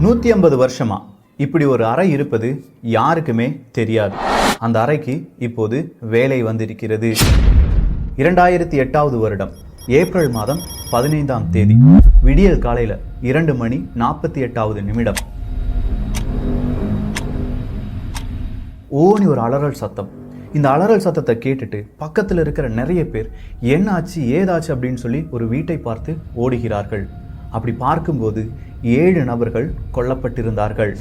150 வருஷமா இப்படி ஒரு அறை இருப்பது யாருக்குமே தெரியாது. அந்த அறைக்கு இப்போது வேலை வந்திருக்கிறது. 2008 வருடம் ஏப்ரல் மாதம் 15ஆம் தேதி விடியல் காலையில 2:48 ஓனி ஒரு அலறல் சத்தம். இந்த அலறல் சத்தத்தை கேட்டுட்டு பக்கத்தில் இருக்கிற நிறைய பேர் என்ன ஆச்சு ஏதாச்சு அப்படின்னு சொல்லி ஒரு வீட்டை பார்த்து ஓடுகிறார்கள். அப்படி பார்க்கும்போது 7 நபர்கள் கொல்லப்பட்டிருந்தார்கள்.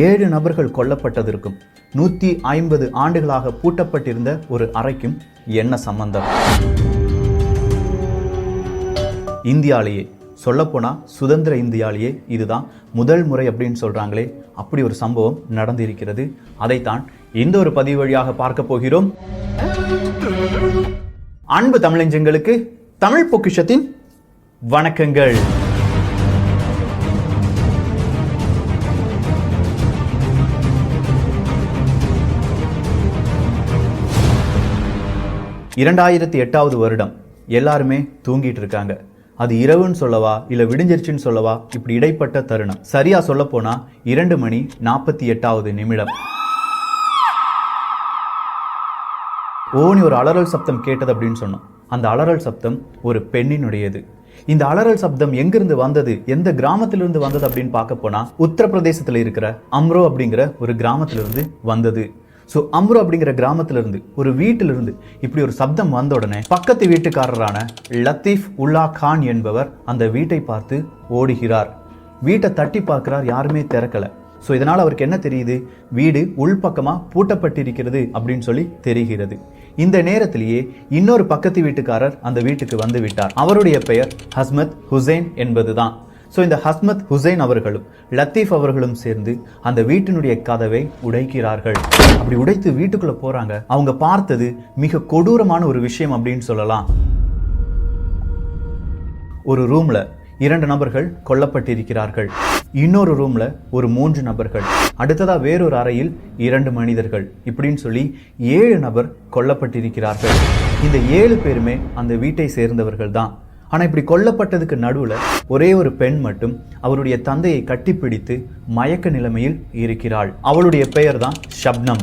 7 நபர்கள் கொல்லப்பட்டதற்கும் 150 ஆண்டுகளாக பூட்டப்பட்டிருந்த ஒரு அறைக்கும் என்ன சம்பந்தம்? இந்தியாலேயே சொல்லப்போனா சுதந்திர இந்தியாலேயே இதுதான் முதல் முறை அப்படின்னு சொல்றாங்களே, அப்படி ஒரு சம்பவம் நடந்திருக்கிறது. அதைத்தான் இந்த ஒரு பதிவு வழியாக பார்க்க போகிறோம். அன்பு தமிழஞ்சங்களுக்கு தமிழ் பொக்கிஷத்தின் வணக்கங்கள். வருடம் எல்லாருமே தூங்கிட்டு இருக்காங்க. அது இரவுன்னு சொல்லவா இல்ல விடிஞ்சிருச்சுன்னு சொல்லவா, இப்படி இடைப்பட்ட தருணம். சரியா சொல்ல போனா 2:48 ஓனி ஒரு அலறல் சப்தம் கேட்டது அப்படின்னு சொன்னோம். அந்த அலறல் சப்தம் ஒரு பெண்ணினுடையது. இந்த அலறல் சப்தம் எங்கிருந்து வந்தது, எந்த கிராமத்திலிருந்து வந்தது அப்படின்னு பார்க்க போனா உத்தரப்பிரதேசத்துல இருக்கிற அம்ரோ அப்படிங்கிற ஒரு கிராமத்திலிருந்து வந்தது. ஸோ அம்ரோ அப்படிங்கிற கிராமத்திலிருந்து ஒரு வீட்டிலிருந்து இப்படி ஒரு சப்தம் வந்த உடனே பக்கத்து வீட்டுக்காரரான லத்தீஃப் உல்லா கான் என்பவர் அந்த வீட்டை பார்த்து ஓடுகிறார். வீட்டை தட்டி பார்க்கிறார், யாருமே திறக்கல. ஸோ இதனால் அவருக்கு என்ன தெரியுது, வீடு உள்பக்கமாக பூட்டப்பட்டிருக்கிறது அப்படின்னு சொல்லி தெரிகிறது. இந்த நேரத்திலேயே இன்னொரு பக்கத்து வீட்டுக்காரர் அந்த வீட்டுக்கு வந்து விட்டார். அவருடைய பெயர் ஹஸ்மத் ஹுசைன் என்பதுதான். ஸோ இந்த ஹஸ்மத் ஹுசைன் அவர்களும் லத்தீஃப் அவர்களும் சேர்ந்து அந்த வீட்டினுடைய கதவை உடைக்கிறார்கள். அப்படி உடைத்து வீட்டுக்குள்ள போறாங்க. அவங்க பார்த்தது மிக கொடூரமான ஒரு விஷயம் அப்படின்னு சொல்லலாம். ஒரு ரூம்ல 2 நபர்கள் கொல்லப்பட்டிருக்கிறார்கள். இன்னொரு ரூம்ல ஒரு 3 நபர்கள், அடுத்ததா வேறொரு அறையில் 2 மனிதர்கள், இப்படின்னு சொல்லி 7 நபர் கொல்லப்பட்டிருக்கிறார்கள். இந்த 7 பேருமே அந்த வீட்டை சேர்ந்தவர்கள் தான். ஆனா இப்படி கொல்லப்பட்டதுக்கு நடுவுல ஒரே ஒரு பெண் மட்டும் அவருடைய தந்தையை கட்டிப்பிடித்து மயக்க நிலைமையில் இருக்கிறாள். அவளுடைய பெயர் தான் ஷப்னம்.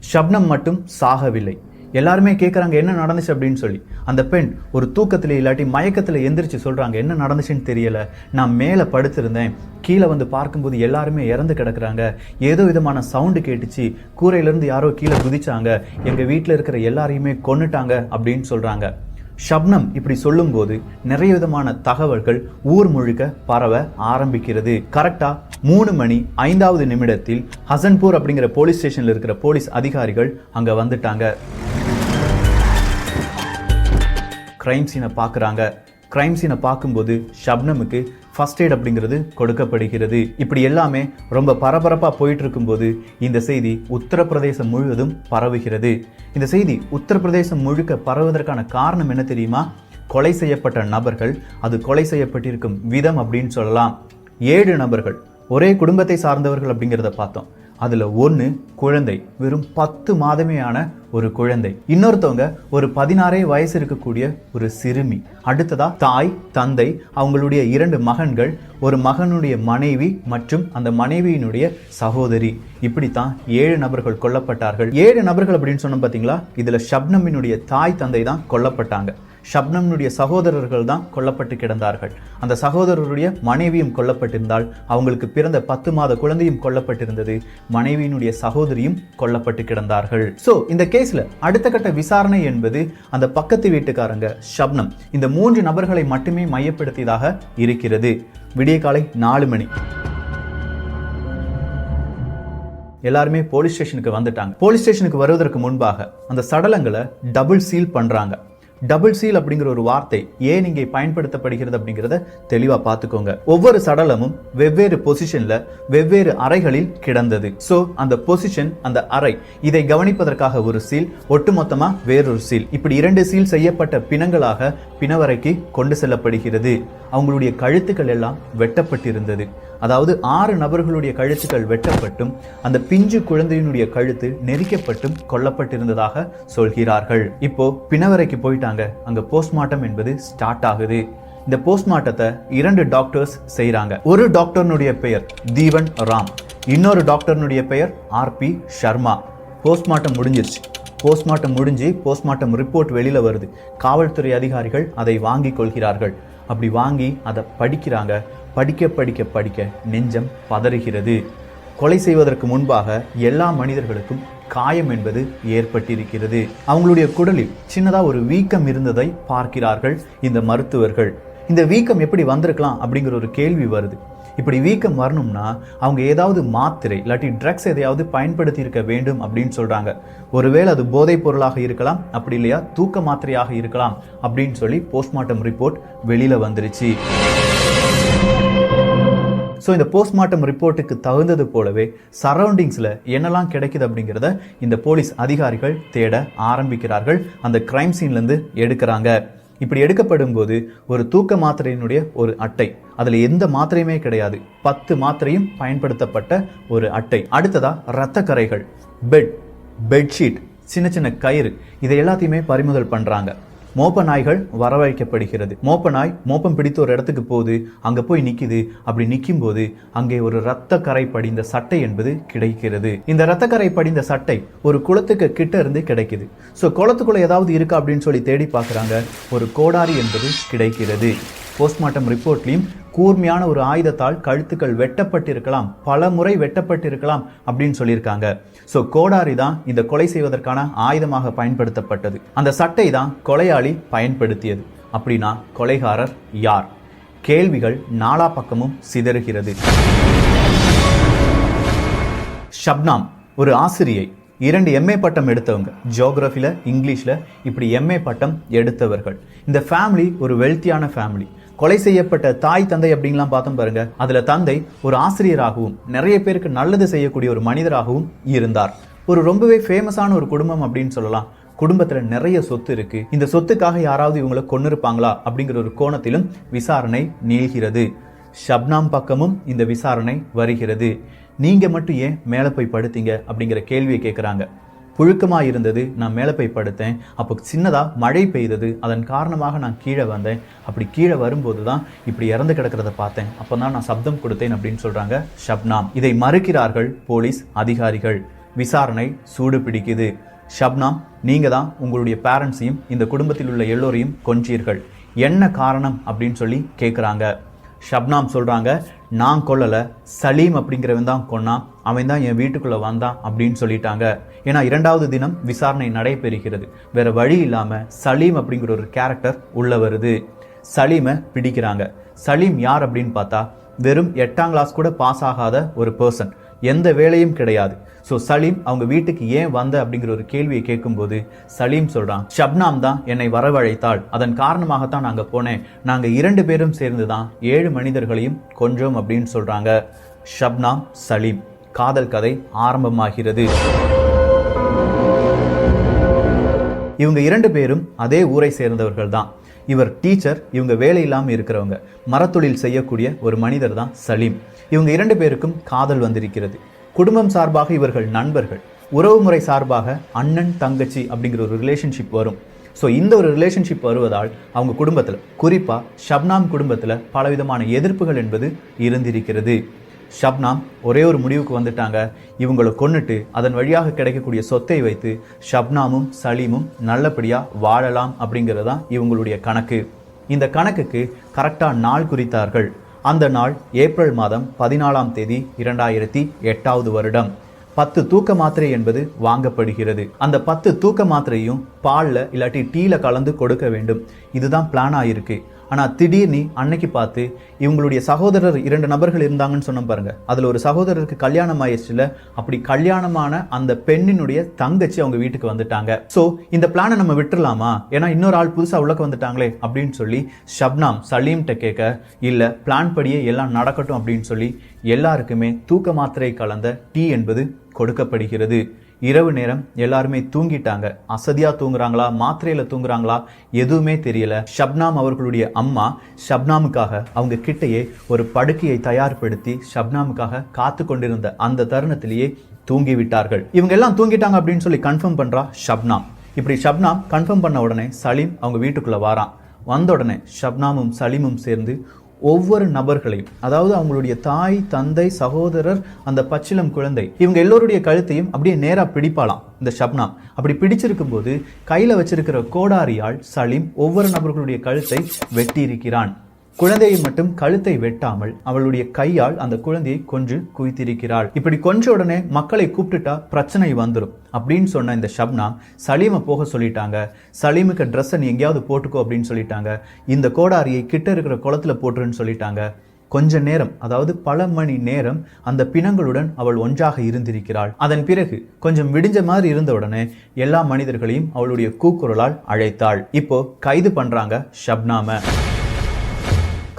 ஷப்னம் மட்டும் சாகவில்லை. எல்லாருமே கேட்குறாங்க என்ன நடந்துச்சு அப்படின்னு சொல்லி. அந்த பெண் ஒரு தூக்கத்தில் இல்லாட்டி மயக்கத்தில் எந்திரிச்சு சொல்றாங்க, என்ன நடந்துச்சுன்னு தெரியல, நான் மேலே படுத்திருந்தேன், கீழே வந்து பார்க்கும்போது எல்லாருமே இறந்து கிடக்குறாங்க, ஏதோ விதமான சவுண்டு கேட்டுச்சு, கூரையிலேருந்து யாரோ கீழே குதிச்சாங்க, எங்கள் வீட்டில் இருக்கிற எல்லாரையுமே கொன்னுட்டாங்க அப்படின்னு சொல்றாங்க. ஷப்னம் இப்படி சொல்லும்போது நிறைய விதமான தகவல்கள் ஊர் முழுக்க பரவ ஆரம்பிக்கிறது. கரெக்டா 3:05 ஹசன்பூர் அப்படிங்கிற போலீஸ் ஸ்டேஷன்ல இருக்கிற போலீஸ் அதிகாரிகள் அங்க வந்துட்டாங்க. கிரைம் சீனை பார்க்குறாங்க. கிரைம் சீனை பார்க்கும்போது ஷப்னமுக்கு ஃபர்ஸ்ட் எய்ட் அப்படிங்கிறது கொடுக்கப்படுகிறது. இப்படி எல்லாமே ரொம்ப பரபரப்பாக போயிட்டு இருக்கும்போது இந்த செய்தி உத்தரப்பிரதேசம் முழுவதும் பரவுகிறது. இந்த செய்தி உத்தரப்பிரதேசம் முழுக்க பரவுவதற்கான காரணம் என்ன தெரியுமா? கொலை செய்யப்பட்ட நபர்கள், அது கொலை செய்யப்பட்டிருக்கும் விதம் அப்படின்னு சொல்லலாம். 7 நபர்கள் ஒரே குடும்பத்தை சார்ந்தவர்கள் அப்படிங்கிறத பார்த்தோம். அதுல 1 குழந்தை, வெறும் 10 மாதமே ஆன ஒரு குழந்தை. இன்னொருத்தவங்க ஒரு 16 வயசு இருக்கக்கூடிய ஒரு சிறுமி. அடுத்ததா தாய், தந்தை, அவங்களுடைய 2 மகன்கள், ஒரு மகனுடைய மனைவி மற்றும் அந்த மனைவியினுடைய சகோதரி. இப்படித்தான் 7 நபர்கள் கொல்லப்பட்டார்கள். 7 நபர்கள் அப்படின்னு சொன்னோம் பாத்தீங்களா? இதுல ஷப்னமினுடைய தாய், தந்தை தான் கொல்லப்பட்டாங்க. ஷப்னம்னுடைய சகோதரர்கள் தான் கொல்லப்பட்டு கிடந்தார்கள். அந்த சகோதரருடைய மனைவியும் கொல்லப்பட்டிருந்தால், அவங்களுக்கு பிறந்த 10 மாத குழந்தையும் கொல்லப்பட்டிருந்தது. மனைவியினுடைய சகோதரியும் கொல்லப்பட்டு கிடந்தார்கள். சோ இந்த கேஸ்ல அடுத்த கட்ட விசாரணை என்பது அந்த பக்கத்து வீட்டுக்காரங்க ஷப்னம் இந்த 3 நபர்களை மட்டுமே மையப்படுத்தியதாக இருக்கிறது. விடிய காலை 4 மணி எல்லாருமே போலீஸ் ஸ்டேஷனுக்கு வந்துட்டாங்க. போலீஸ் ஸ்டேஷனுக்கு வருவதற்கு முன்பாக அந்த சடலங்களை டபுள் சீல் பண்றாங்க. டபுள் சீல் அப்படிங்கிற ஒரு வார்த்தை ஏன் இங்கே பயன்படுத்தப்படுகிறது அப்படிங்கிறத தெளிவா பார்த்துக்கோங்க. ஒவ்வொரு சடலமும் வெவ்வேறு பொசிஷன்ல வெவ்வேறு அறைகளில் கிடந்தது. சோ அந்த பொசிஷன், அந்த அறை, இதை கவனிப்பதற்காக ஒரு சீல், ஒட்டுமொத்தமா வேறொரு சீல், இப்படி 2 சீல் செய்யப்பட்ட பிணங்களாக பிணவறைக்கு கொண்டு செல்லப்படுகிறது. அவங்களுடைய கழுத்துக்கள் எல்லாம் வெட்டப்பட்டிருந்தது. அதாவது 6 நபர்களுடைய கழுத்துக்கள் வெட்டப்பட்டும் அந்த பிஞ்சு குழந்தையினுடைய கழுத்து நெரிக்கப்பட்டும் கொல்லப்பட்டிருந்ததாக சொல்கிறார்கள். இப்போ பிணவரைக்கு போயிட்டாங்க. அங்க போஸ்ட்மார்ட்டம் என்பது ஸ்டார்ட் ஆகுது. இந்த போஸ்ட்மார்ட்டத்தை 2 டாக்டர்ஸ் செய்றாங்க. ஒரு டாக்டர்னுடைய பெயர் தீவன் ராம், இன்னொரு டாக்டர்னுடைய பெயர் RP சர்மா. போஸ்ட்மார்ட்டம் முடிஞ்சிருச்சு. போஸ்ட்மார்ட்டம் முடிஞ்சு போஸ்ட்மார்ட்டம் ரிப்போர்ட் வெளியில வருது. காவல்துறை அதிகாரிகள் அதை வாங்கி கொள்கிறார்கள். அப்படி வாங்கி அதை படிக்கிறாங்க. படிக்க படிக்க படிக்க நெஞ்சம் பதறுகிறது. கொலை செய்வதற்கு முன்பாக எல்லா மனிதர்களுக்கும் காயம் என்பது ஏற்பட்டிருக்கிறது. அவங்களுடைய குடலில் சின்னதா ஒரு வீக்கம் இருந்ததை பார்க்கிறார்கள் இந்த மருத்துவர்கள். இந்த வீக்கம் எப்படி வந்திருக்கலாம் அப்படிங்கிற ஒரு கேள்வி வருது. இப்படி வீக்கம் வரணும்னா அவங்க ஏதாவது மாத்திரை இல்லாட்டி ட்ரக்ஸ் எதையாவது பயன்படுத்தி இருக்க வேண்டும் அப்படின்னு சொல்றாங்க. ஒருவேளை அது போதைப் பொருளாக இருக்கலாம், அப்படி இல்லையா தூக்க மாத்திரையாக இருக்கலாம் அப்படின்னு சொல்லி போஸ்ட்மார்ட்டம் ரிப்போர்ட் வெளியில வந்துருச்சு. ஸோ இந்த போஸ்ட்மார்ட்டம் ரிப்போர்ட்டுக்கு தகுந்தது போலவே சரௌண்டிங்ஸில் என்னெல்லாம் கிடைக்குது அப்படிங்கிறத இந்த போலீஸ் அதிகாரிகள் தேட ஆரம்பிக்கிறார்கள். அந்த கிரைம் சீன்லேருந்து எடுக்கிறாங்க. இப்படி எடுக்கப்படும் போது ஒரு தூக்க மாத்திரையினுடைய ஒரு அட்டை, அதில் எந்த மாத்திரையுமே கிடையாது, 10 மாத்திரையும் பயன்படுத்தப்பட்ட ஒரு அட்டை. அடுத்ததா இரத்த கரைகள், பெட்ஷீட், சின்ன சின்ன கயிறு, இதை எல்லாத்தையுமே பறிமுதல் பண்றாங்க. மோப்ப நாய்கள் வரவழைக்கப்படுகிறது. மோப்ப நாய் மோப்பம் பிடித்து ஒரு இடத்துக்கு போகுது, அங்க போய் நிக்குது. அப்படி நிற்கும் போது அங்கே ஒரு இரத்த கரை படிந்த சட்டை என்பது கிடைக்கிறது. இந்த இரத்த கரை படிந்த சட்டை ஒரு குளத்துக்கு கிட்ட இருந்து கிடைக்குது. ஸோ குளத்துக்குள்ள ஏதாவது இருக்கா அப்படின்னு சொல்லி தேடி பார்க்குறாங்க. ஒரு கோடாரி என்பது கிடைக்கிறது. போஸ்ட்மார்ட்டம் ரிப்போர்ட்லையும் கூர்மையான ஒரு ஆயுதத்தால் கழுத்துக்கள் வெட்டப்பட்டிருக்கலாம், பல முறை வெட்டப்பட்டிருக்கலாம் அப்படின்னு சொல்லியிருக்காங்க. ஸோ கோடாரி தான் இந்த கொலை செய்வதற்கான ஆயுதமாக பயன்படுத்தப்பட்டது. அந்த சட்டை தான் கொலையாளி பயன்படுத்தியது. அப்படின்னா கொலைகாரர் யார்? கேள்விகள் நாலா பக்கமும் சிதறுகிறது. ஷப்னாம் ஒரு ஆசிரியை, 2 MA பட்டம் எடுத்தவங்க, ஜியோகிராஃபில இங்கிலீஷ்ல இப்படி MA பட்டம் எடுத்தவர்கள். இந்த ஃபேமிலி ஒரு வெல்த்தியான ஃபேமிலி. கொலை செய்யப்பட்ட தாய் தந்தை அப்படின்லாம் பார்த்தோம் பாருங்க, அதுல தந்தை ஒரு ஆசிரியராகவும் நிறைய பேருக்கு நல்லது செய்யக்கூடிய ஒரு மனிதராகவும் இருந்தார். ஒரு ரொம்பவே ஃபேமஸான ஒரு குடும்பம் அப்படின்னு சொல்லலாம். குடும்பத்துல நிறைய சொத்து இருக்கு. இந்த சொத்துக்காக யாராவது இவங்களை கொன்னிருப்பாங்களா அப்படிங்கிற ஒரு கோணத்திலும் விசாரணை நீள்கிறது. ஷப்னாம் பக்கமும் இந்த விசாரணை வருகிறது. நீங்க மட்டும் ஏன் மேலே போய் படுத்தீங்க அப்படிங்கிற கேள்வியை கேட்குறாங்க. புழுக்கமா இருந்தது, நான் மேலே போய் படுத்தேன். அப்போ சின்னதா மழை பெய்தது, அதன் காரணமாக நான் கீழே வந்தேன். அப்படி கீழே வரும்போது தான் இப்படி இறந்து கிடக்கிறத பார்த்தேன். அப்பதான் நான் சப்தம் கொடுத்தேன் அப்படின்னு சொல்றாங்க ஷப்னாம். இதை மறுக்கிறார்கள் போலீஸ் அதிகாரிகள். விசாரணை சூடு பிடிக்குது. ஷப்னாம், நீங்க தான் உங்களுடைய பேரண்ட்ஸையும் இந்த குடும்பத்தில் உள்ள எல்லோரையும் கொன்றீர்கள், என்ன காரணம் அப்படின்னு சொல்லி கேட்குறாங்க. ஷப்னாம் சொல்றாங்க, நான் கொல்லல, சலீம் அப்படிங்கிறவன் தான் கொன்னான், அவன் தான் என் வீட்டுக்குள்ள வந்தான் அப்படின்னு சொல்லிட்டாங்க. ஏன்னா 2வது தினம் விசாரணை நடைபெறுகிறது. வேற வழி இல்லாம சலீம் அப்படிங்கிற ஒரு கேரக்டர் உள்ள வருது. சலீமை பிடிக்கிறாங்க. சலீம் யார் அப்படின்னு பார்த்தா வெறும் 8ஆம் கிளாஸ் கூட பாஸ் ஆகாத ஒரு பர்சன், எந்த வேலையும் கிடையாது. ஸோ சலீம் அவங்க வீட்டுக்கு ஏன் வந்த அப்படிங்கிற ஒரு கேள்வியை கேட்கும்போது சலீம் சொல்றான், ஷப்னாம் தான் என்னை வரவழைத்தாள், அதன் காரணமாகத்தான் நாங்க போனேன், நாங்க 2 பேரும் சேர்ந்து தான் 7 மனிதர்களையும் கொன்றோம் அப்படின்னு சொல்றாங்க. ஷப்னாம் சலீம் காதல் கதை ஆரம்பமாகிறது. இவங்க 2 பேரும் அதே ஊரை சேர்ந்தவர்கள் தான். இவர் டீச்சர், இவங்க வேலை இல்லாமல் இருக்கிறவங்க, மரத்தொழில் செய்யக்கூடிய ஒரு மனிதர் தான் சலீம். இவங்க 2 பேருக்கும் காதல் வந்திருக்கிறது. குடும்பம் சார்பாக இவர்கள் நண்பர்கள், உறவுமுறை சார்பாக அண்ணன் தங்கச்சி அப்படிங்கிற ஒரு ரிலேஷன்ஷிப் வரும். ஸோ இந்த ஒரு ரிலேஷன்ஷிப் வருவதால் அவங்க குடும்பத்தில், குறிப்பாக ஷப்னாம் குடும்பத்தில் பலவிதமான எதிர்ப்புகள் என்பது இருந்திருக்கிறது. ஷப்னாம் ஒரே ஒரு முடிவுக்கு வந்துட்டாங்க, இவங்களை கொன்னுட்டு அதன் வழியாக கிடைக்கக்கூடிய சொத்தை வைத்து ஷப்னாமும் சலீமும் நல்லபடியாக வாழலாம் அப்படிங்கிறது தான் இவங்களுடைய கணக்கு. இந்த கணக்குக்கு கரெக்டாக நாள் குறித்தார்கள். அந்த நாள் ஏப்ரல் மாதம் 14ஆம் தேதி 2008வது வருடம். 10 தூக்க மாத்திரை என்பது வாங்கப்படுகிறது. அந்த 10 தூக்க மாத்திரையும் பால்ல இல்லாட்டி டீல கலந்து கொடுக்க வேண்டும். இதுதான் பிளான் ஆயிருக்கு. ஆனா திடீர்னு அன்னைக்கு பார்த்து இவங்களுடைய சகோதரர் 2 நபர்கள் இருந்தாங்கன்னு சொன்ன பாருங்க, அதுல ஒரு சகோதரருக்கு கல்யாணம் ஆயிடுச்சுல, அப்படி கல்யாணமான அந்த பெண்ணினுடைய தங்கச்சி அவங்க வீட்டுக்கு வந்துட்டாங்க. சோ இந்த பிளானை நம்ம விட்டுறலாமா, ஏன்னா இன்னொரு ஆள் புதுசா உள்ளக்க வந்துட்டாங்களே அப்படின்னு சொல்லி ஷப்னாம் சலீம்கிட்ட கேட்க, இல்ல பிளான் படியே எல்லாம் நடக்கட்டும் அப்படின்னு சொல்லி எல்லாருக்குமே தூக்க மாத்திரை கலந்த டீ என்பது கொடுக்கப்படுகிறது. இரவு நேரம் எல்லாருமே தூங்கிட்டாங்க. அசதியா தூங்குறாங்களா, மாத்திரையில தூங்குறாங்களா, எதுவுமே தெரியல. ஷப்னாம் அவர்களுடைய அம்மா ஷப்னாமுக்காக அவங்க கிட்டையே ஒரு படுக்கையை தயார்படுத்தி ஷப்னாமுக்காக காத்து கொண்டிருந்த அந்த தருணத்திலேயே தூங்கி விட்டார்கள். இவங்க எல்லாம் தூங்கிட்டாங்க அப்படின்னு சொல்லி கன்ஃபார்ம் பண்றா ஷப்னாம். இப்படி ஷப்னாம் கன்ஃபார்ம் பண்ண உடனே சலீம் அவங்க வீட்டுக்குள்ள வாரான். வந்த உடனே ஷப்னாமும் சலீமும் சேர்ந்து ஒவ்வொரு நபர்களையும், அதாவது அவங்களுடைய தாய், தந்தை, சகோதரர், அந்த பச்சிலம் குழந்தை, இவங்க எல்லோருடைய கழுத்தையும் அப்படியே நேரா பிடிப்பாளாம் இந்த ஷப்னாம். அப்படி பிடிச்சிருக்கும் போது கையில வச்சிருக்கிற கோடாரியால் சலீம் ஒவ்வொரு நபர்களுடைய கழுத்தை வெட்டி இருக்கிறான். குழந்தையை மட்டும் கழுத்தை வெட்டாமல் அவளுடைய கையால் அந்த குழந்தையை கொஞ்சம் குவித்திருக்கிறாள். இப்படி கொஞ்ச உடனே மக்களை கூப்பிட்டுட்டா பிரச்சனை வந்துடும் அப்படின்னு சொன்ன இந்த ஷப்னாம் சலீமை போக சொல்லிட்டாங்க. சலீமுக்கு ட்ரெஸ்ஸை நீ எங்கேயாவது போட்டுக்கோ அப்படின்னு சொல்லிட்டாங்க. இந்த கோடாரியை கிட்ட இருக்கிற குளத்துல போட்டுருன்னு சொல்லிட்டாங்க. கொஞ்ச நேரம், அதாவது பல மணி நேரம் அந்த பிணங்களுடன் அவள் ஒன்றாக இருந்திருக்கிறாள். அதன் பிறகு கொஞ்சம் விடிஞ்ச மாதிரி இருந்த உடனே எல்லா மனிதர்களையும் அவளுடைய கூக்குரலால் அழைத்தாள். இப்போ கைது பண்றாங்க ஷப்னாம.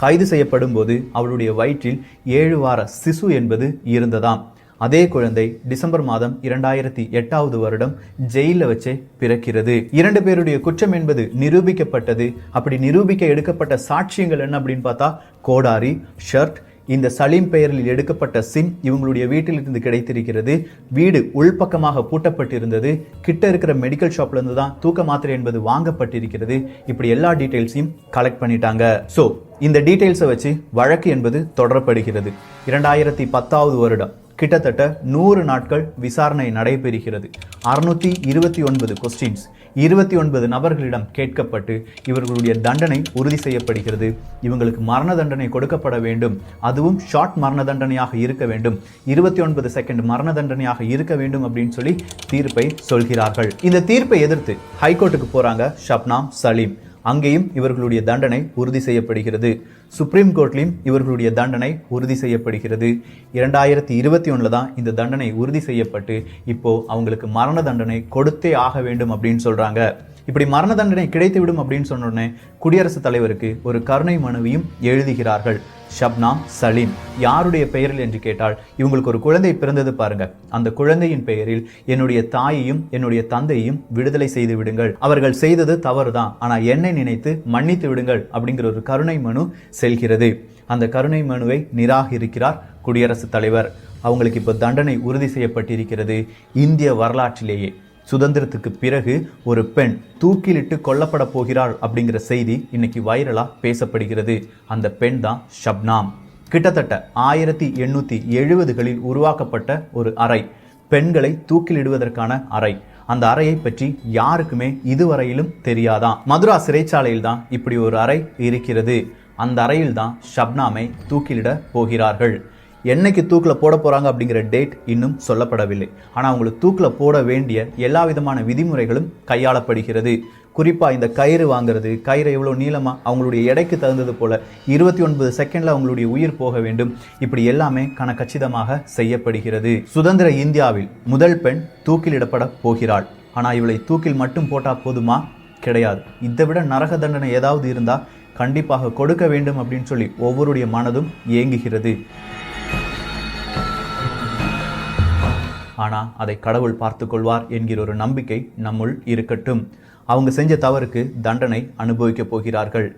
கைது செய்யப்படும் போது அவளுடைய வயிற்றில் 7 வார சிசு என்பது இருந்ததாம். அதே குழந்தை டிசம்பர் மாதம் 2008 வருடம் ஜெயில வச்சே பிறக்கிறது. 2 பேருடைய குற்றம் என்பது நிரூபிக்கப்பட்டது. அப்படி நிரூபிக்க எடுக்கப்பட்ட சாட்சியங்கள் என்ன அப்படின்னு பார்த்தா, கோடாரி, ஷர்ட், இந்த சலீம் பெயரில் எடுக்கப்பட்ட சிம் இவங்களுடைய வீட்டில் இருந்து கிடைத்திருக்கிறது. வீடு உள்பக்கமாக பூட்டப்பட்டிருந்தது. கிட்ட இருக்கிற மெடிக்கல் ஷாப்ல இருந்து தான் தூக்க மாத்திரை என்பது வாங்கப்பட்டிருக்கிறது. இப்படி எல்லா டீடைல்ஸையும் கலெக்ட் பண்ணிட்டாங்க. சோ இந்த டீடைல்ஸை வச்சு வழக்கு என்பது தொடரப்படுகிறது. 2010 வருடம் கிட்டத்தட்ட 100 நாட்கள் விசாரணை நடைபெறுகிறது. 629 கொஸ்டின்ஸ் 29 நபர்களிடம் கேட்கப்பட்டு இவர்களுடைய தண்டனை உறுதி செய்யப்படுகிறது. இவங்களுக்கு மரண தண்டனை கொடுக்கப்பட வேண்டும், அதுவும் ஷார்ட் மரண தண்டனையாக இருக்க வேண்டும், 29 செகண்ட் மரண தண்டனையாக இருக்க வேண்டும் அப்படின்னு சொல்லி தீர்ப்பை சொல்கிறார்கள். இந்த தீர்ப்பை எதிர்த்து ஹைகோர்ட்டுக்கு போறாங்க ஷப்னாம், சலீம். அங்கேயும் இவர்களுடைய தண்டனை உறுதி செய்யப்படுகிறது. சுப்ரீம் கோர்ட்லையும் இவர்களுடைய தண்டனை உறுதி செய்யப்படுகிறது. 2021 தான் இந்த தண்டனை உறுதி செய்யப்பட்டு இப்போ அவங்களுக்கு மரண தண்டனை கொடுத்தே ஆக வேண்டும் அப்படின்னு சொல்றாங்க. இப்படி மரண தண்டனை கிடைத்துவிடும் அப்படின்னு சொன்ன உடனே குடியரசுத் தலைவருக்கு ஒரு கருணை மனுவையும் எழுதுகிறார்கள். ஷப்னாம், சலீம் யாருடைய பெயரில் என்று கேட்டால், இவங்களுக்கு ஒரு குழந்தை பிறந்தது பாருங்க, அந்த குழந்தையின் பெயரில் என்னுடைய தாயையும் என்னுடைய தந்தையையும் விடுதலை செய்து விடுங்கள், அவர்கள் செய்தது தவறுதான், ஆனா என்னை நினைத்து மன்னித்து விடுங்கள் அப்படிங்கிற ஒரு கருணை மனு செல்கிறது. அந்த கருணை மனுவை நிராகரிக்கிறார் குடியரசுத் தலைவர். அவங்களுக்கு இப்போ தண்டனை உறுதி செய்யப்பட்டிருக்கிறது. இந்திய வரலாற்றிலேயே சுதந்திரத்துக்கு பிறகு ஒரு பெண் தூக்கிலிட்டு கொல்லப்பட போகிறாள் அப்படிங்கிற செய்தி இன்னைக்கு வைரலா பேசப்படுகிறது. அந்த பெண் தான் ஷப்னாம். கிட்டத்தட்ட 1870களில் உருவாக்கப்பட்ட ஒரு அறை, பெண்களை தூக்கிலிடுவதற்கான அறை. அந்த அறையை பற்றி யாருக்குமே இதுவரையிலும் தெரியாதான். மதுரா சிறைச்சாலையில் தான் இப்படி ஒரு அறை இருக்கிறது. அந்த அறையில் தான் ஷப்னாமை தூக்கிலிட போகிறார்கள். என்னைக்கு தூக்கில் போட போறாங்க அப்படிங்கிற டேட் இன்னும் சொல்லப்படவில்லை. ஆனால் அவங்களுக்கு தூக்கில் போட வேண்டிய எல்லா விதமான விதிமுறைகளும் கையாளப்படுகிறது. குறிப்பாக இந்த கயிறு வாங்குறது, கயிறு எவ்வளோ நீளமாக அவங்களுடைய எடைக்கு தகுந்தது போல 29 செகண்ட்ல அவங்களுடைய உயிர் போக வேண்டும். இப்படி எல்லாமே கச்சிதமாக செய்யப்படுகிறது. சுதந்திர இந்தியாவில் முதல் பெண் தூக்கிலிடப்பட போகிறாள். ஆனால் இவளை தூக்கில் மட்டும் போட்டா போதுமா? கிடையாது. இதை விட நரக தண்டனை ஏதாவது இருந்தால் கண்டிப்பாக கொடுக்க வேண்டும் அப்படின்னு சொல்லி ஒவ்வொருடைய மனதும் ஏங்குகிறது. ஆனா அதை கடவுள் பார்த்து கொள்வார் என்கிற ஒரு நம்பிக்கை நம்முள் இருக்கட்டும். அவங்க செஞ்ச தவறுக்கு தண்டனை அனுபவிக்க போகிறார்கள்.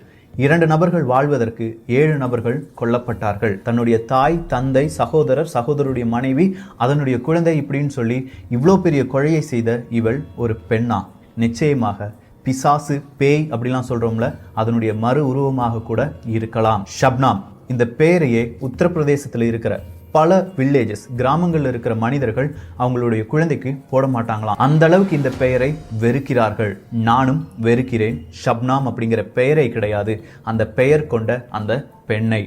2 நபர்கள் வாழ்வதற்கு 7 நபர்கள் கொல்லப்பட்டார்கள். தன்னுடைய தாய், தந்தை, சகோதரர், சகோதரருடைய மனைவி, அதனுடைய குழந்தை இப்படின்னு சொல்லி இவ்வளோ பெரிய கொலையை செய்த இவள் ஒரு பெண்ணா? நிச்சயமாக பிசாசு, பேய் அப்படிலாம் சொல்றோம்ல, அதனுடைய மறு உருவமாக கூட இருக்கலாம். ஷப்னாம் இந்த பெயரையே உத்தரப்பிரதேசத்தில் இருக்கிற பல வில்லேஜஸ், கிராமங்கள்ல இருக்கிற மனிதர்கள் அவங்களுடைய குழந்தைக்கு போட மாட்டாங்களாம். அந்த அளவுக்கு இந்த பெயரை வெறுக்கிறார்கள். நானும் வெறுக்கிறேன். ஷப்னாம் அப்படிங்கிற பெயரை கிடையாது, அந்த பெயர் கொண்ட அந்த பெண்ணை.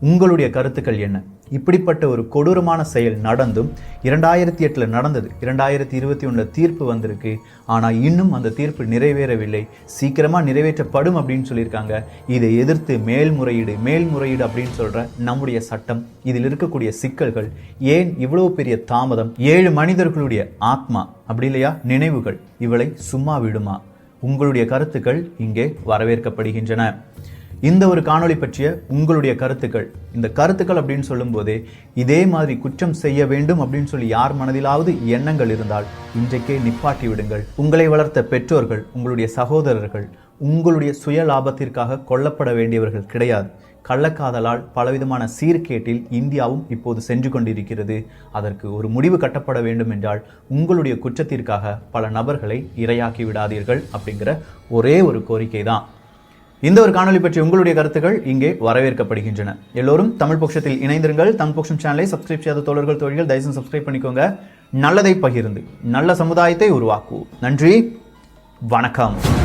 உங்களுடைய கருத்துக்கள் என்ன? இப்படிப்பட்ட ஒரு கொடூரமான செயல் நடந்தும் 2008 நடந்தது, 2021 தீர்ப்பு வந்திருக்கு. ஆனால் இன்னும் அந்த தீர்ப்பு நிறைவேறவில்லை. சீக்கிரமாக நிறைவேற்றப்படும் அப்படின்னு சொல்லியிருக்காங்க. இதை எதிர்த்து மேல்முறையீடு அப்படின்னு சொல்ற நம்முடைய சட்டம், இதில் இருக்கக்கூடிய சிக்கல்கள், ஏன் இவ்வளவு பெரிய தாமதம்? 7 மனிதர்களுடைய ஆத்மா அப்படி இல்லையா, நினைவுகள், இவளை சும்மா விடுமா? உங்களுடைய கருத்துக்கள் இங்கே வரவேற்கப்படுகின்றன. இந்த ஒரு காணொளி பற்றிய உங்களுடைய கருத்துக்கள், இந்த கருத்துக்கள் அப்படின்னு சொல்லும் போதே இதே மாதிரி குற்றம் செய்ய வேண்டும் அப்படின்னு சொல்லி யார் மனதிலாவது எண்ணங்கள் இருந்தால் இன்றைக்கே நிப்பாட்டி விடுங்கள். உங்களை வளர்த்த பெற்றோர்கள், உங்களுடைய சகோதரர்கள் உங்களுடைய சுய லாபத்திற்காக கொல்லப்பட வேண்டியவர்கள் கிடையாது. கள்ளக்காதலால் பலவிதமான சீர்கேட்டில் இந்தியாவும் இப்போது சென்று கொண்டிருக்கிறது. அதற்கு ஒரு முடிவு கட்டப்பட வேண்டும் என்றால் உங்களுடைய குற்றத்திற்காக பல நபர்களை இரையாக்கி விடாதீர்கள் அப்படிங்கிற ஒரே ஒரு கோரிக்கை தான். இந்த ஒரு காணொலி பற்றி உங்களுடைய கருத்துக்கள் இங்கே வரவேற்கப்படுகின்றன. எல்லோரும் தமிழ் பொக்ஷத்தில் இணைந்திருங்கள். தமிழ் பொக்ஷம் சேனலை சப்ஸ்கிரைப் செய்யாத தோழர்கள் தோழிகள் தயவுசெய்து சப்ஸ்கிரைப் பண்ணிக்கோங்க. நல்லதை பகிர்ந்து நல்ல சமுதாயத்தை உருவாக்குவோம். நன்றி, வணக்கம்.